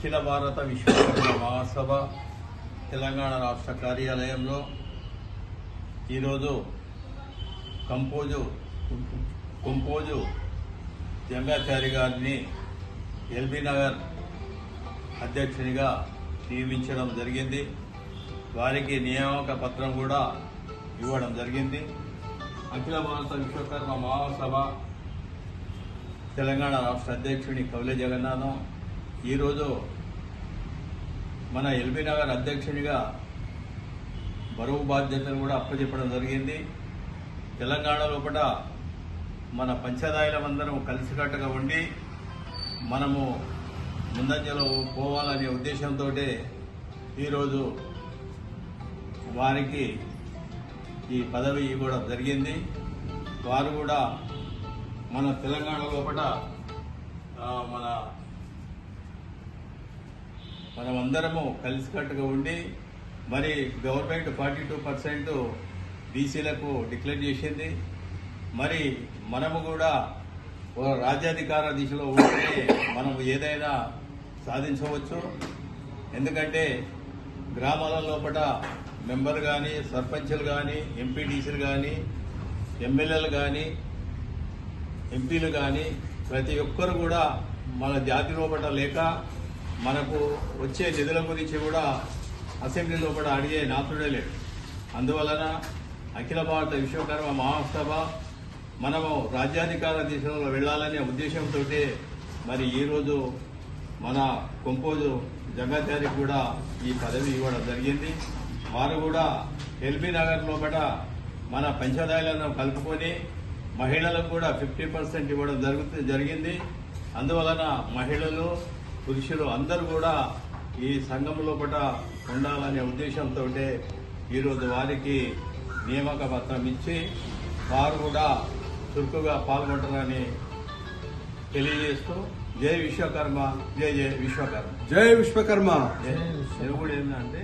అఖిల భారత విశ్వకర్మ మహాసభ తెలంగాణ రాష్ట్ర కార్యాలయంలో ఈరోజు కొంపోజు జంగాచారి గారిని ఎల్బీ నగర్ అధ్యక్షునిగా నియమించడం జరిగింది. వారికి నియామక పత్రం కూడా ఇవ్వడం జరిగింది. అఖిల భారత విశ్వకర్మ మహాసభ తెలంగాణ రాష్ట్ర అధ్యక్షుని కౌలే జగన్నాథం ఈరోజు మన ఎల్బీ నగర్ అధ్యక్షునిగా బరువు బాధ్యతలు కూడా అప్పచెప్పడం జరిగింది. తెలంగాణ లోపల మన పంచదాయులమందరం కలిసికట్టుగా ఉండి మనము ముందంజలో పోవాలనే ఉద్దేశంతో ఈరోజు వారికి ఈ పదవి ఇవ్వడం జరిగింది. వారు కూడా మన తెలంగాణ లోపల మనమందరము కలిసికట్టుగా ఉండి మరి గవర్నమెంట్ 42% బీసీలకు డిక్లేర్ చేసింది. మరి మనము కూడా రాజ్యాధికార దిశలో ఉంటే మనం ఏదైనా సాధించవచ్చు. ఎందుకంటే గ్రామాల లోపల మెంబర్ కానీ, సర్పంచులు కానీ, ఎంపీటీసీలు కానీ, ఎమ్మెల్యేలు కానీ, ఎంపీలు కానీ ప్రతి ఒక్కరు కూడా మన జాతి లోపల లేక మనకు వచ్చే నిధుల గురించి కూడా అసెంబ్లీ లోపల అడిగే నాతుడే లేడు. అందువలన అఖిల భారత విశ్వకర్మ మహాసభ మనము రాజ్యాధికార దిశలో వెళ్లాలనే ఉద్దేశంతో మరి ఈరోజు మన కొంపోజు జంగాచారికి కూడా ఈ పదవి ఇవ్వడం జరిగింది. వారు కూడా ఎల్బీ నగర్ లోపల మన పంచదాయులను కలుపుకొని మహిళలకు కూడా 50% ఇవ్వడం జరిగింది. అందువలన మహిళలు, పురుషులు అందరూ కూడా ఈ సంఘం లోపల ఉండాలనే ఉద్దేశంతో ఈరోజు వారికి నియామక పత్రం ఇచ్చి వారు కూడా చురుకుగా పాల్గొంటారని తెలియజేస్తూ జై విశ్వకర్మ, జై జై విశ్వకర్మ, జై విశ్వకర్మ. తెలుగు కూడా ఏంటంటే